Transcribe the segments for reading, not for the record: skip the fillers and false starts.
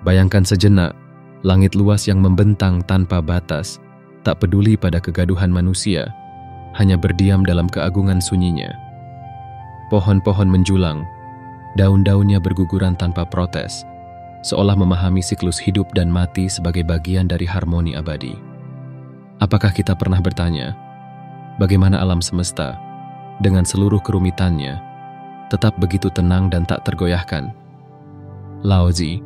Bayangkan sejenak, langit luas yang membentang tanpa batas, tak peduli pada kegaduhan manusia, hanya berdiam dalam keagungan sunyinya. Pohon-pohon menjulang, daun-daunnya berguguran tanpa protes, seolah memahami siklus hidup dan mati sebagai bagian dari harmoni abadi. Apakah kita pernah bertanya, bagaimana alam semesta, dengan seluruh kerumitannya, tetap begitu tenang dan tak tergoyahkan? Laozi,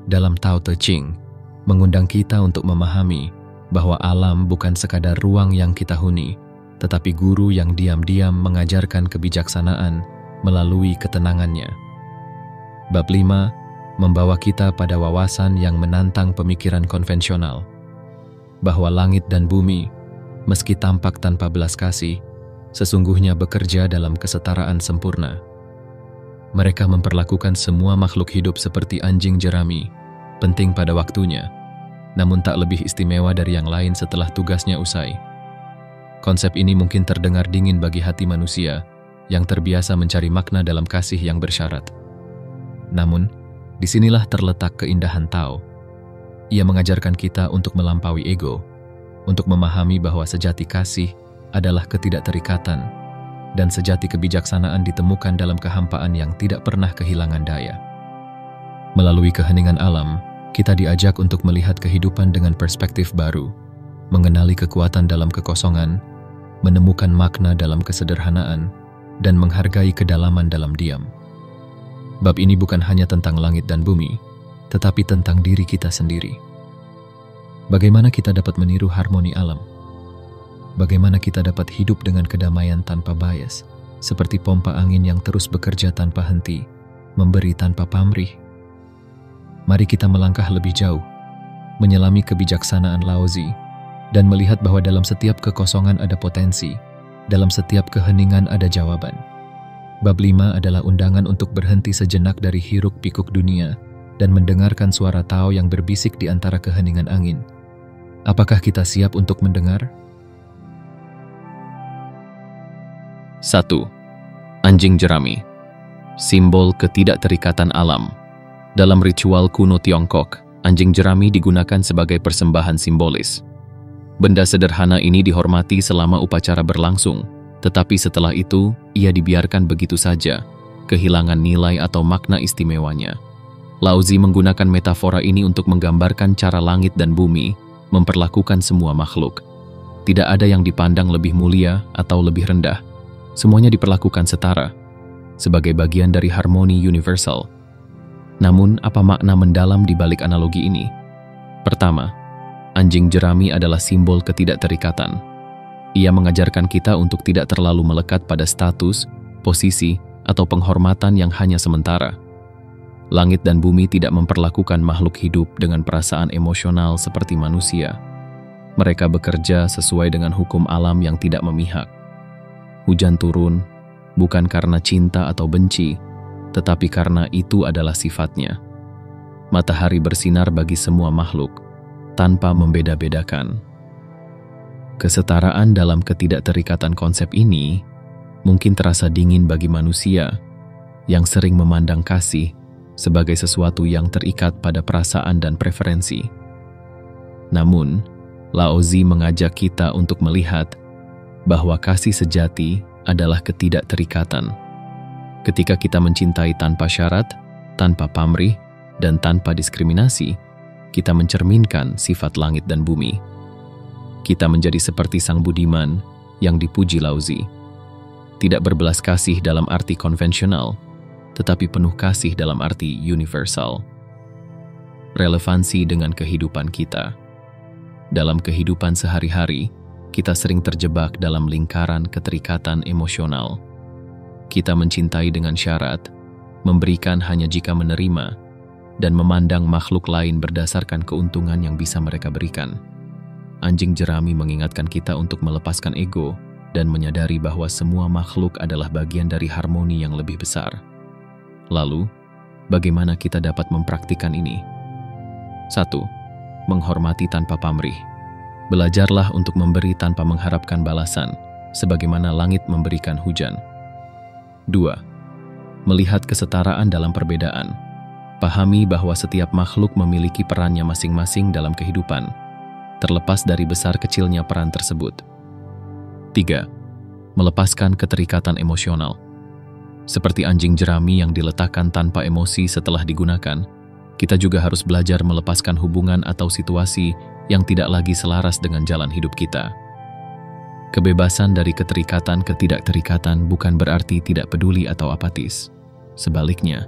dalam Tao Te Ching, mengundang kita untuk memahami bahwa alam bukan sekadar ruang yang kita huni, tetapi guru yang diam-diam mengajarkan kebijaksanaan melalui ketenangannya. Bab 5 membawa kita pada wawasan yang menantang pemikiran konvensional, bahwa langit dan bumi, meski tampak tanpa belas kasih, sesungguhnya bekerja dalam kesetaraan sempurna. Mereka memperlakukan semua makhluk hidup seperti anjing jerami, penting pada waktunya, namun tak lebih istimewa dari yang lain setelah tugasnya usai. Konsep ini mungkin terdengar dingin bagi hati manusia yang terbiasa mencari makna dalam kasih yang bersyarat. Namun, disinilah terletak keindahan Tao. Ia mengajarkan kita untuk melampaui ego, untuk memahami bahwa sejati kasih adalah ketidakterikatan, dan sejati kebijaksanaan ditemukan dalam kehampaan yang tidak pernah kehilangan daya. Melalui keheningan alam, kita diajak untuk melihat kehidupan dengan perspektif baru, mengenali kekuatan dalam kekosongan, menemukan makna dalam kesederhanaan, dan menghargai kedalaman dalam diam. Bab ini bukan hanya tentang langit dan bumi, tetapi tentang diri kita sendiri. Bagaimana kita dapat meniru harmoni alam? Bagaimana kita dapat hidup dengan kedamaian tanpa bias, seperti pompa angin yang terus bekerja tanpa henti, memberi tanpa pamrih? Mari kita melangkah lebih jauh, menyelami kebijaksanaan Laozi, dan melihat bahwa dalam setiap kekosongan ada potensi, dalam setiap keheningan ada jawaban. Bab 5 adalah undangan untuk berhenti sejenak dari hiruk-pikuk dunia dan mendengarkan suara Tao yang berbisik di antara keheningan angin. Apakah kita siap untuk mendengar? 1. Anjing jerami, simbol ketidakterikatan alam. Dalam ritual kuno Tiongkok, anjing jerami digunakan sebagai persembahan simbolis. Benda sederhana ini dihormati selama upacara berlangsung, tetapi setelah itu ia dibiarkan begitu saja, kehilangan nilai atau makna istimewanya. Laozi menggunakan metafora ini untuk menggambarkan cara langit dan bumi memperlakukan semua makhluk. Tidak ada yang dipandang lebih mulia atau lebih rendah. Semuanya diperlakukan setara, sebagai bagian dari harmoni universal. Namun, apa makna mendalam di balik analogi ini? Pertama, anjing jerami adalah simbol ketidakterikatan. Ia mengajarkan kita untuk tidak terlalu melekat pada status, posisi, atau penghormatan yang hanya sementara. Langit dan bumi tidak memperlakukan makhluk hidup dengan perasaan emosional seperti manusia. Mereka bekerja sesuai dengan hukum alam yang tidak memihak. Hujan turun, bukan karena cinta atau benci, tetapi karena itu adalah sifatnya. Matahari bersinar bagi semua makhluk, tanpa membeda-bedakan. Kesetaraan dalam ketidakterikatan konsep ini mungkin terasa dingin bagi manusia yang sering memandang kasih sebagai sesuatu yang terikat pada perasaan dan preferensi. Namun, Laozi mengajak kita untuk melihat bahwa kasih sejati adalah ketidakterikatan. Ketika kita mencintai tanpa syarat, tanpa pamrih, dan tanpa diskriminasi, kita mencerminkan sifat langit dan bumi. Kita menjadi seperti sang budiman yang dipuji Laozi. Tidak berbelas kasih dalam arti konvensional, tetapi penuh kasih dalam arti universal. Relevansi dengan kehidupan kita. Dalam kehidupan sehari-hari, kita sering terjebak dalam lingkaran keterikatan emosional. Kita mencintai dengan syarat, memberikan hanya jika menerima, dan memandang makhluk lain berdasarkan keuntungan yang bisa mereka berikan. Anjing jerami mengingatkan kita untuk melepaskan ego dan menyadari bahwa semua makhluk adalah bagian dari harmoni yang lebih besar. Lalu, bagaimana kita dapat mempraktikkan ini? 1. Menghormati tanpa pamrih. Belajarlah untuk memberi tanpa mengharapkan balasan, sebagaimana langit memberikan hujan. 2. Melihat kesetaraan dalam perbedaan. Pahami bahwa setiap makhluk memiliki perannya masing-masing dalam kehidupan, terlepas dari besar kecilnya peran tersebut. 3. Melepaskan keterikatan emosional. Seperti anjing jerami yang diletakkan tanpa emosi setelah digunakan, kita juga harus belajar melepaskan hubungan atau situasi yang tidak lagi selaras dengan jalan hidup kita. Kebebasan dari keterikatan ke tidak-terikatan bukan berarti tidak peduli atau apatis. Sebaliknya,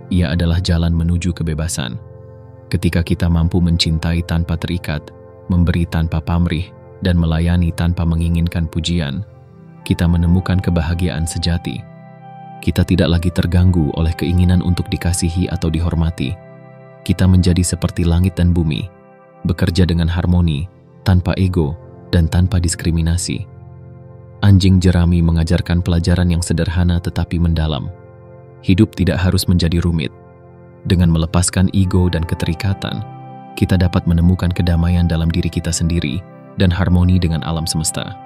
ia adalah jalan menuju kebebasan. Ketika kita mampu mencintai tanpa terikat, memberi tanpa pamrih, dan melayani tanpa menginginkan pujian, kita menemukan kebahagiaan sejati. Kita tidak lagi terganggu oleh keinginan untuk dikasihi atau dihormati. Kita menjadi seperti langit dan bumi, bekerja dengan harmoni, tanpa ego, dan tanpa diskriminasi. Anjing jerami mengajarkan pelajaran yang sederhana tetapi mendalam. Hidup tidak harus menjadi rumit. Dengan melepaskan ego dan keterikatan, kita dapat menemukan kedamaian dalam diri kita sendiri dan harmoni dengan alam semesta.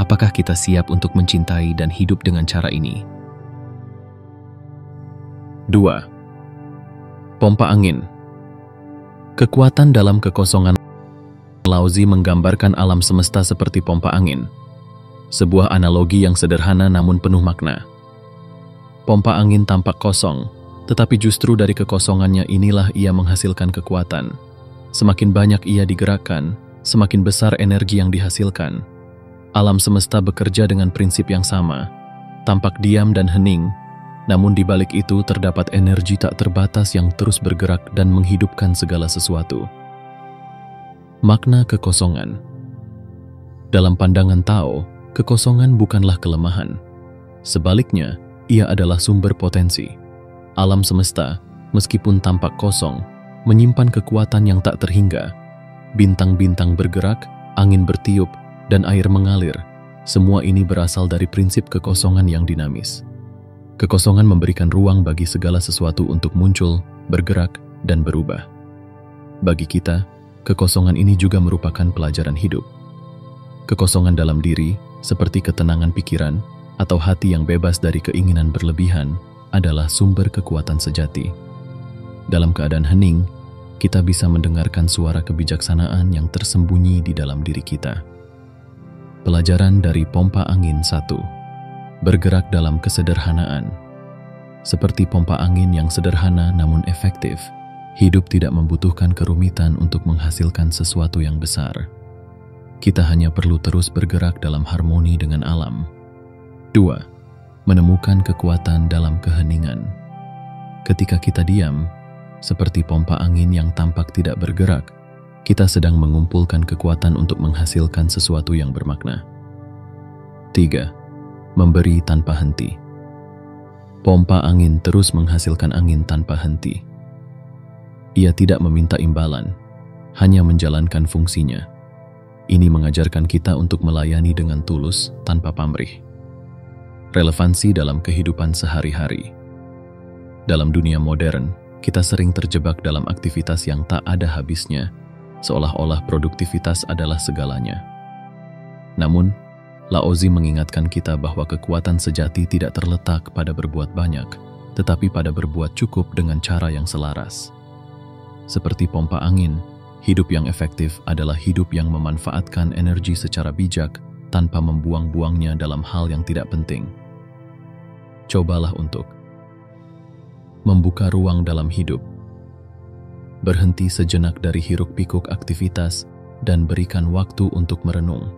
Apakah kita siap untuk mencintai dan hidup dengan cara ini? 2. Pompa angin. Kekuatan dalam kekosongan. Laozi menggambarkan alam semesta seperti pompa angin. Sebuah analogi yang sederhana namun penuh makna. Pompa angin tampak kosong, tetapi justru dari kekosongannya inilah ia menghasilkan kekuatan. Semakin banyak ia digerakkan, semakin besar energi yang dihasilkan. Alam semesta bekerja dengan prinsip yang sama, tampak diam dan hening, namun di balik itu terdapat energi tak terbatas yang terus bergerak dan menghidupkan segala sesuatu. Makna kekosongan. Dalam pandangan Tao, kekosongan bukanlah kelemahan. Sebaliknya, ia adalah sumber potensi. Alam semesta, meskipun tampak kosong, menyimpan kekuatan yang tak terhingga. Bintang-bintang bergerak, angin bertiup, dan air mengalir. Semua ini berasal dari prinsip kekosongan yang dinamis. Kekosongan memberikan ruang bagi segala sesuatu untuk muncul, bergerak, dan berubah. Bagi kita, kekosongan ini juga merupakan pelajaran hidup. Kekosongan dalam diri, seperti ketenangan pikiran, atau hati yang bebas dari keinginan berlebihan, adalah sumber kekuatan sejati. Dalam keadaan hening, kita bisa mendengarkan suara kebijaksanaan yang tersembunyi di dalam diri kita. Pelajaran dari pompa angin 1. Bergerak dalam kesederhanaan. Seperti pompa angin yang sederhana namun efektif, hidup tidak membutuhkan kerumitan untuk menghasilkan sesuatu yang besar. Kita hanya perlu terus bergerak dalam harmoni dengan alam. 2. Menemukan kekuatan dalam keheningan. Ketika kita diam, seperti pompa angin yang tampak tidak bergerak, kita sedang mengumpulkan kekuatan untuk menghasilkan sesuatu yang bermakna. 3. Memberi tanpa henti. Pompa angin terus menghasilkan angin tanpa henti. Ia tidak meminta imbalan, hanya menjalankan fungsinya. Ini mengajarkan kita untuk melayani dengan tulus tanpa pamrih. Relevansi dalam kehidupan sehari-hari. Dalam dunia modern, kita sering terjebak dalam aktivitas yang tak ada habisnya, seolah-olah produktivitas adalah segalanya. Namun, Laozi mengingatkan kita bahwa kekuatan sejati tidak terletak pada berbuat banyak, tetapi pada berbuat cukup dengan cara yang selaras. Seperti pompa angin, hidup yang efektif adalah hidup yang memanfaatkan energi secara bijak tanpa membuang-buangnya dalam hal yang tidak penting. Cobalah untuk membuka ruang dalam hidup, berhenti sejenak dari hiruk-pikuk aktivitas, dan berikan waktu untuk merenung.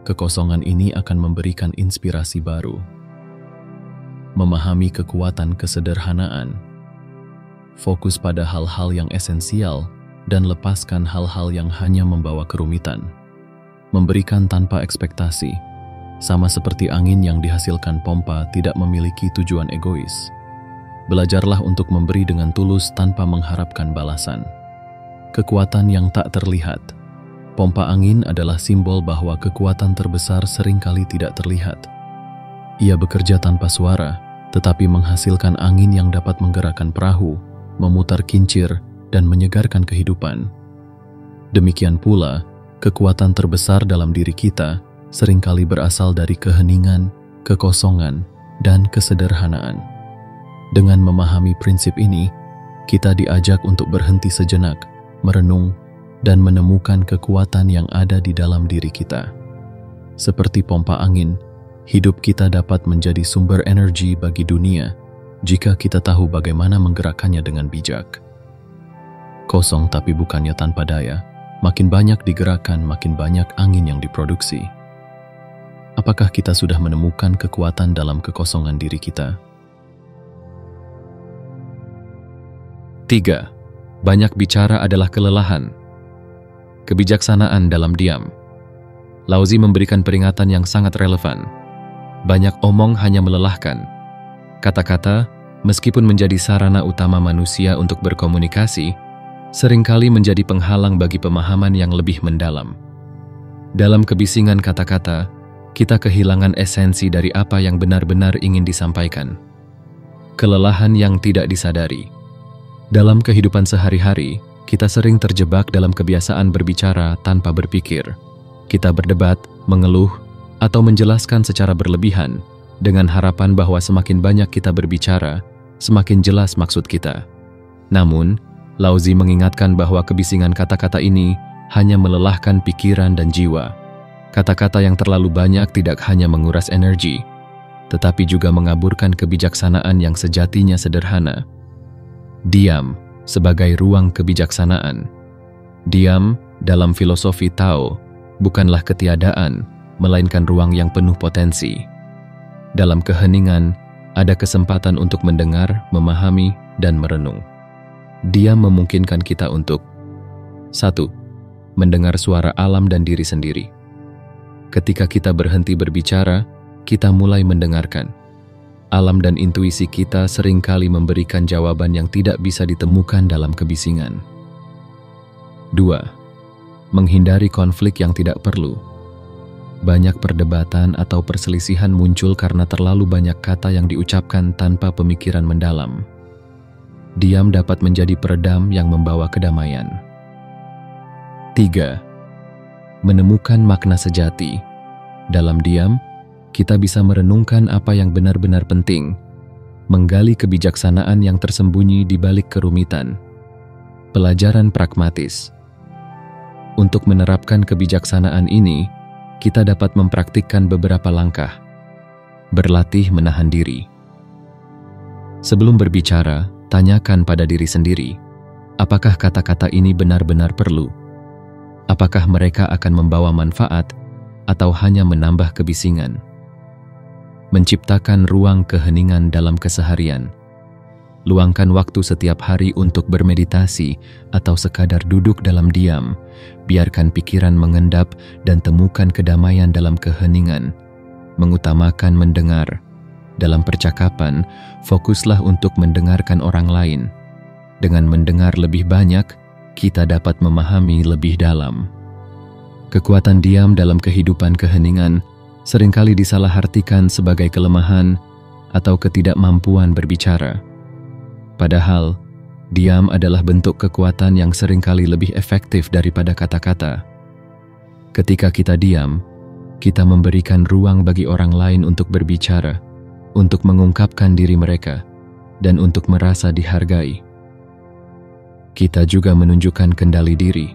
Kekosongan ini akan memberikan inspirasi baru. Memahami kekuatan kesederhanaan, fokus pada hal-hal yang esensial, dan lepaskan hal-hal yang hanya membawa kerumitan. Memberikan tanpa ekspektasi, sama seperti angin yang dihasilkan pompa tidak memiliki tujuan egois. Belajarlah untuk memberi dengan tulus tanpa mengharapkan balasan. Kekuatan yang tak terlihat. Pompa angin adalah simbol bahwa kekuatan terbesar seringkali tidak terlihat. Ia bekerja tanpa suara, tetapi menghasilkan angin yang dapat menggerakkan perahu, memutar kincir, dan menyegarkan kehidupan. Demikian pula, kekuatan terbesar dalam diri kita seringkali berasal dari keheningan, kekosongan, dan kesederhanaan. Dengan memahami prinsip ini, kita diajak untuk berhenti sejenak, merenung, dan menemukan kekuatan yang ada di dalam diri kita. Seperti pompa angin, hidup kita dapat menjadi sumber energi bagi dunia jika kita tahu bagaimana menggerakkannya dengan bijak. Kosong tapi bukannya tanpa daya, makin banyak digerakkan, makin banyak angin yang diproduksi. Apakah kita sudah menemukan kekuatan dalam kekosongan diri kita? 3. Banyak bicara adalah kelelahan. Kebijaksanaan dalam diam. Laozi memberikan peringatan yang sangat relevan. Banyak omong hanya melelahkan. Kata-kata, meskipun menjadi sarana utama manusia untuk berkomunikasi, seringkali menjadi penghalang bagi pemahaman yang lebih mendalam. Dalam kebisingan kata-kata, kita kehilangan esensi dari apa yang benar-benar ingin disampaikan. Kelelahan yang tidak disadari. Dalam kehidupan sehari-hari, kita sering terjebak dalam kebiasaan berbicara tanpa berpikir. Kita berdebat, mengeluh, atau menjelaskan secara berlebihan dengan harapan bahwa semakin banyak kita berbicara, semakin jelas maksud kita. Namun, Laozi mengingatkan bahwa kebisingan kata-kata ini hanya melelahkan pikiran dan jiwa. Kata-kata yang terlalu banyak tidak hanya menguras energi, tetapi juga mengaburkan kebijaksanaan yang sejatinya sederhana. Diam sebagai ruang kebijaksanaan. Diam dalam filosofi Tao bukanlah ketiadaan, melainkan ruang yang penuh potensi. Dalam keheningan, ada kesempatan untuk mendengar, memahami, dan merenung. Diam memungkinkan kita untuk 1. Mendengar suara alam dan diri sendiri. Ketika kita berhenti berbicara, kita mulai mendengarkan. Alam dan intuisi kita seringkali memberikan jawaban yang tidak bisa ditemukan dalam kebisingan. 2. Menghindari konflik yang tidak perlu. Banyak perdebatan atau perselisihan muncul karena terlalu banyak kata yang diucapkan tanpa pemikiran mendalam. Diam dapat menjadi peredam yang membawa kedamaian. 3. Menemukan makna sejati. Dalam diam, kita bisa merenungkan apa yang benar-benar penting, menggali kebijaksanaan yang tersembunyi di balik kerumitan. Pelajaran pragmatis. Untuk menerapkan kebijaksanaan ini, kita dapat mempraktikkan beberapa langkah. Berlatih menahan diri. Sebelum berbicara, tanyakan pada diri sendiri, apakah kata-kata ini benar-benar perlu? Apakah mereka akan membawa manfaat atau hanya menambah kebisingan? Menciptakan ruang keheningan dalam keseharian. Luangkan waktu setiap hari untuk bermeditasi atau sekadar duduk dalam diam. Biarkan pikiran mengendap dan temukan kedamaian dalam keheningan. Mengutamakan mendengar. Dalam percakapan, fokuslah untuk mendengarkan orang lain. Dengan mendengar lebih banyak, kita dapat memahami lebih dalam. Kekuatan diam dalam kehidupan keheningan seringkali disalahartikan sebagai kelemahan atau ketidakmampuan berbicara. Padahal, diam adalah bentuk kekuatan yang seringkali lebih efektif daripada kata-kata. Ketika kita diam, kita memberikan ruang bagi orang lain untuk berbicara, untuk mengungkapkan diri mereka, dan untuk merasa dihargai. Kita juga menunjukkan kendali diri,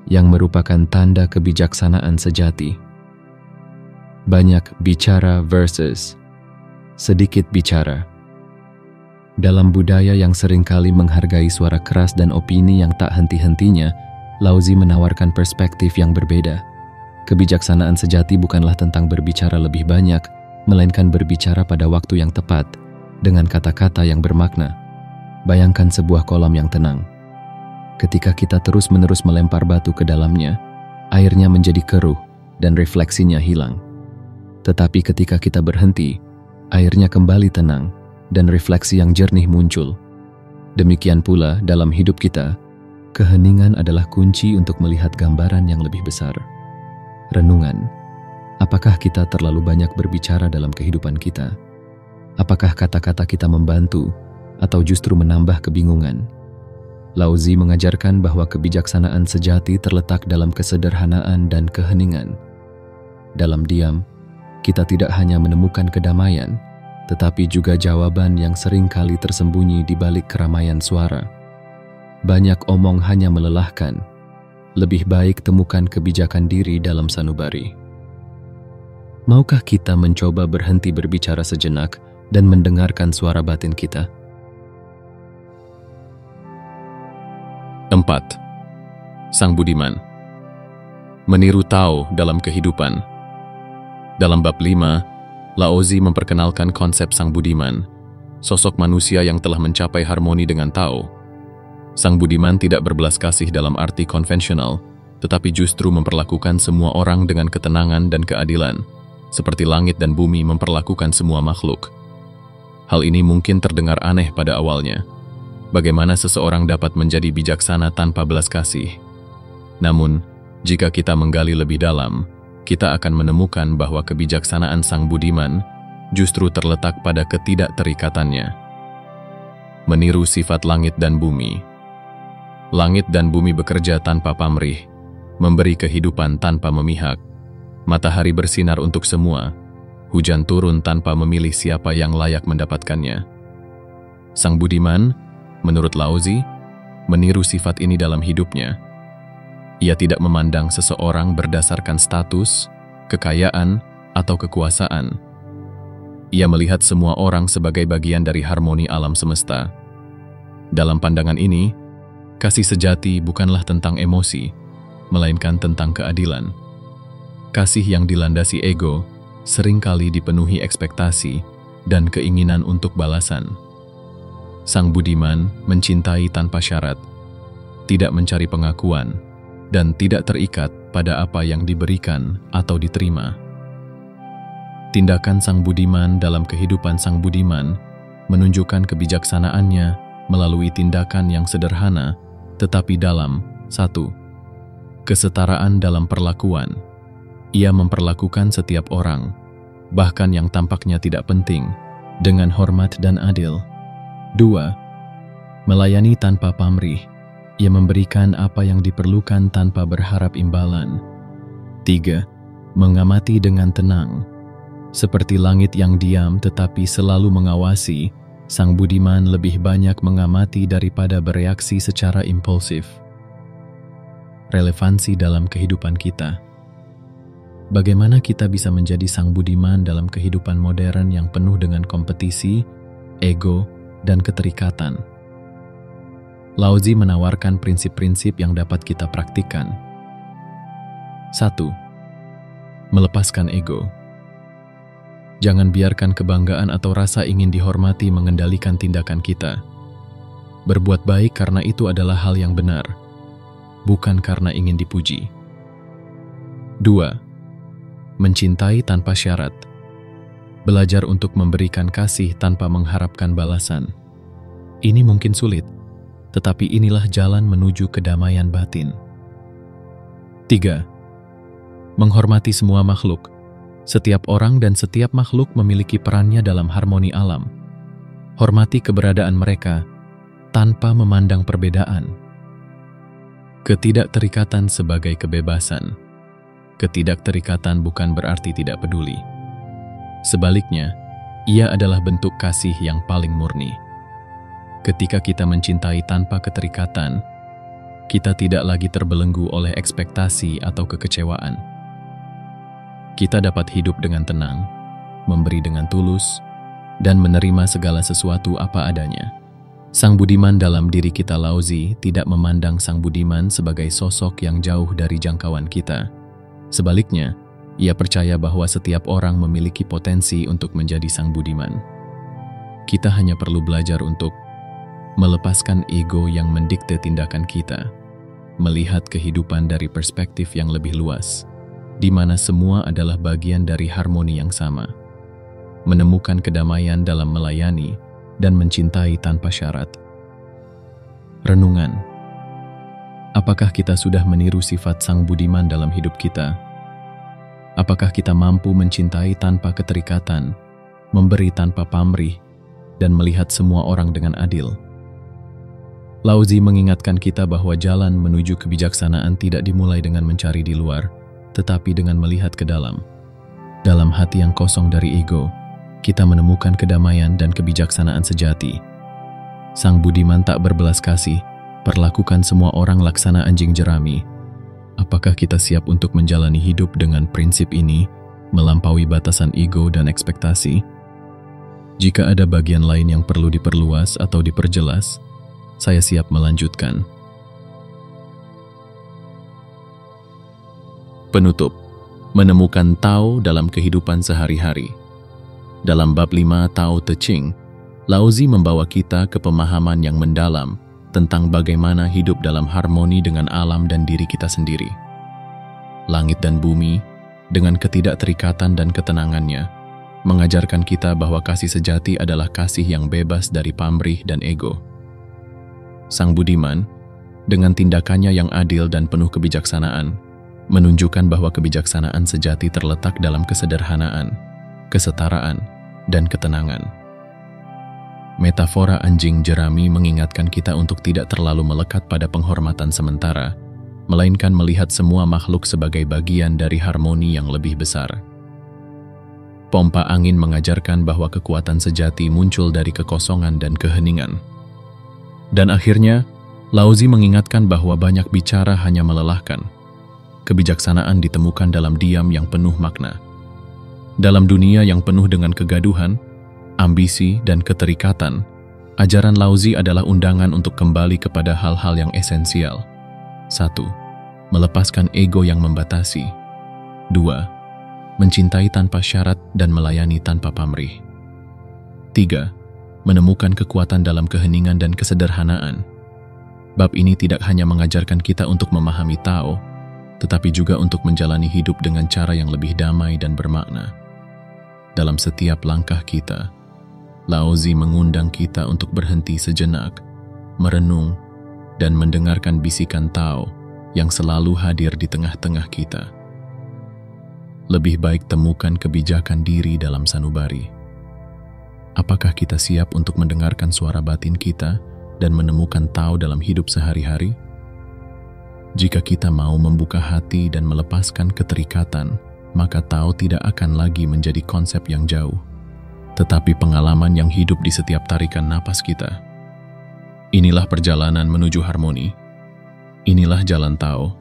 yang merupakan tanda kebijaksanaan sejati. Banyak bicara versus sedikit bicara. Dalam budaya yang seringkali menghargai suara keras dan opini yang tak henti-hentinya, Laozi menawarkan perspektif yang berbeda. Kebijaksanaan sejati bukanlah tentang berbicara lebih banyak, melainkan berbicara pada waktu yang tepat, dengan kata-kata yang bermakna. Bayangkan sebuah kolam yang tenang. Ketika kita terus-menerus melempar batu ke dalamnya, airnya menjadi keruh dan refleksinya hilang. Tetapi ketika kita berhenti, airnya kembali tenang dan refleksi yang jernih muncul. Demikian pula dalam hidup kita, keheningan adalah kunci untuk melihat gambaran yang lebih besar. Renungan, apakah kita terlalu banyak berbicara dalam kehidupan kita? Apakah kata-kata kita membantu atau justru menambah kebingungan? Laozi mengajarkan bahwa kebijaksanaan sejati terletak dalam kesederhanaan dan keheningan. Dalam diam, kita tidak hanya menemukan kedamaian, tetapi juga jawaban yang seringkali tersembunyi di balik keramaian suara. Banyak omong hanya melelahkan. Lebih baik temukan kebijakan diri dalam sanubari. Maukah kita mencoba berhenti berbicara sejenak dan mendengarkan suara batin kita? 4. Sang Budiman. Meniru Tao dalam kehidupan. Dalam bab 5, Laozi memperkenalkan konsep Sang Budiman, sosok manusia yang telah mencapai harmoni dengan Tao. Sang Budiman tidak berbelas kasih dalam arti konvensional, tetapi justru memperlakukan semua orang dengan ketenangan dan keadilan, seperti langit dan bumi memperlakukan semua makhluk. Hal ini mungkin terdengar aneh pada awalnya. Bagaimana seseorang dapat menjadi bijaksana tanpa belas kasih? Namun, jika kita menggali lebih dalam, kita akan menemukan bahwa kebijaksanaan Sang Budiman justru terletak pada ketidakterikatannya. Meniru sifat langit dan bumi. Langit dan bumi bekerja tanpa pamrih, memberi kehidupan tanpa memihak. Matahari bersinar untuk semua, hujan turun tanpa memilih siapa yang layak mendapatkannya. Sang Budiman, menurut Laozi, meniru sifat ini dalam hidupnya. Ia tidak memandang seseorang berdasarkan status, kekayaan, atau kekuasaan. Ia melihat semua orang sebagai bagian dari harmoni alam semesta. Dalam pandangan ini, kasih sejati bukanlah tentang emosi, melainkan tentang keadilan. Kasih yang dilandasi ego seringkali dipenuhi ekspektasi dan keinginan untuk balasan. Sang Budiman mencintai tanpa syarat, tidak mencari pengakuan, dan tidak terikat pada apa yang diberikan atau diterima. Tindakan Sang Budiman dalam kehidupan Sang Budiman menunjukkan kebijaksanaannya melalui tindakan yang sederhana, tetapi dalam 1. Kesetaraan dalam perlakuan. Ia memperlakukan setiap orang, bahkan yang tampaknya tidak penting, dengan hormat dan adil. 2. Melayani tanpa pamrih. Ia memberikan apa yang diperlukan tanpa berharap imbalan. 3. Mengamati dengan tenang. Seperti langit yang diam tetapi selalu mengawasi, Sang Budiman lebih banyak mengamati daripada bereaksi secara impulsif. Relevansi dalam kehidupan kita. Bagaimana kita bisa menjadi Sang Budiman dalam kehidupan modern yang penuh dengan kompetisi, ego, dan keterikatan? Laozi menawarkan prinsip-prinsip yang dapat kita praktikkan. 1. Melepaskan ego. Jangan biarkan kebanggaan atau rasa ingin dihormati mengendalikan tindakan kita. Berbuat baik karena itu adalah hal yang benar, bukan karena ingin dipuji. 2. Mencintai tanpa syarat. Belajar untuk memberikan kasih tanpa mengharapkan balasan. Ini mungkin sulit, tetapi inilah jalan menuju kedamaian batin. 3. Menghormati semua makhluk. Setiap orang dan setiap makhluk memiliki perannya dalam harmoni alam. Hormati keberadaan mereka tanpa memandang perbedaan. Ketidakterikatan sebagai kebebasan. Ketidakterikatan bukan berarti tidak peduli. Sebaliknya, ia adalah bentuk kasih yang paling murni. Ketika kita mencintai tanpa keterikatan, kita tidak lagi terbelenggu oleh ekspektasi atau kekecewaan. Kita dapat hidup dengan tenang, memberi dengan tulus, dan menerima segala sesuatu apa adanya. Sang Budiman dalam diri kita Laozi tidak memandang Sang Budiman sebagai sosok yang jauh dari jangkauan kita. Sebaliknya, ia percaya bahwa setiap orang memiliki potensi untuk menjadi Sang Budiman. Kita hanya perlu belajar untuk melepaskan ego yang mendikte tindakan kita, melihat kehidupan dari perspektif yang lebih luas, di mana semua adalah bagian dari harmoni yang sama, menemukan kedamaian dalam melayani dan mencintai tanpa syarat. Renungan. Apakah kita sudah meniru sifat Sang Budiman dalam hidup kita? Apakah kita mampu mencintai tanpa keterikatan, memberi tanpa pamrih, dan melihat semua orang dengan adil? Laozi mengingatkan kita bahwa jalan menuju kebijaksanaan tidak dimulai dengan mencari di luar, tetapi dengan melihat ke dalam hati yang kosong dari ego, kita menemukan kedamaian dan kebijaksanaan sejati. Sang Budiman tak berbelas kasih, perlakukan semua orang laksana anjing jerami. Apakah kita siap untuk menjalani hidup dengan prinsip ini, melampaui batasan ego dan ekspektasi? Jika ada bagian lain yang perlu diperluas atau diperjelas, saya siap melanjutkan. Penutup, menemukan Tao dalam kehidupan sehari-hari. Dalam bab 5 Tao Te Ching, Laozi membawa kita ke pemahaman yang mendalam tentang bagaimana hidup dalam harmoni dengan alam dan diri kita sendiri. Langit dan bumi, dengan ketidakterikatan dan ketenangannya, mengajarkan kita bahwa kasih sejati adalah kasih yang bebas dari pamrih dan ego. Sang Budiman, dengan tindakannya yang adil dan penuh kebijaksanaan, menunjukkan bahwa kebijaksanaan sejati terletak dalam kesederhanaan, kesetaraan, dan ketenangan. Metafora anjing jerami mengingatkan kita untuk tidak terlalu melekat pada penghormatan sementara, melainkan melihat semua makhluk sebagai bagian dari harmoni yang lebih besar. Pompa angin mengajarkan bahwa kekuatan sejati muncul dari kekosongan dan keheningan. Dan akhirnya, Laozi mengingatkan bahwa banyak bicara hanya melelahkan. Kebijaksanaan ditemukan dalam diam yang penuh makna. Dalam dunia yang penuh dengan kegaduhan, ambisi, dan keterikatan, ajaran Laozi adalah undangan untuk kembali kepada hal-hal yang esensial. 1. Melepaskan ego yang membatasi. 2. Mencintai tanpa syarat dan melayani tanpa pamrih. 3. Menemukan kekuatan dalam keheningan dan kesederhanaan. Bab ini tidak hanya mengajarkan kita untuk memahami Tao, tetapi juga untuk menjalani hidup dengan cara yang lebih damai dan bermakna. Dalam setiap langkah kita, Laozi mengundang kita untuk berhenti sejenak, merenung, dan mendengarkan bisikan Tao yang selalu hadir di tengah-tengah kita. Lebih baik temukan kebijakan diri dalam sanubari. Apakah kita siap untuk mendengarkan suara batin kita dan menemukan Tao dalam hidup sehari-hari? Jika kita mau membuka hati dan melepaskan keterikatan, maka Tao tidak akan lagi menjadi konsep yang jauh, tetapi pengalaman yang hidup di setiap tarikan napas kita. Inilah perjalanan menuju harmoni. Inilah jalan Tao,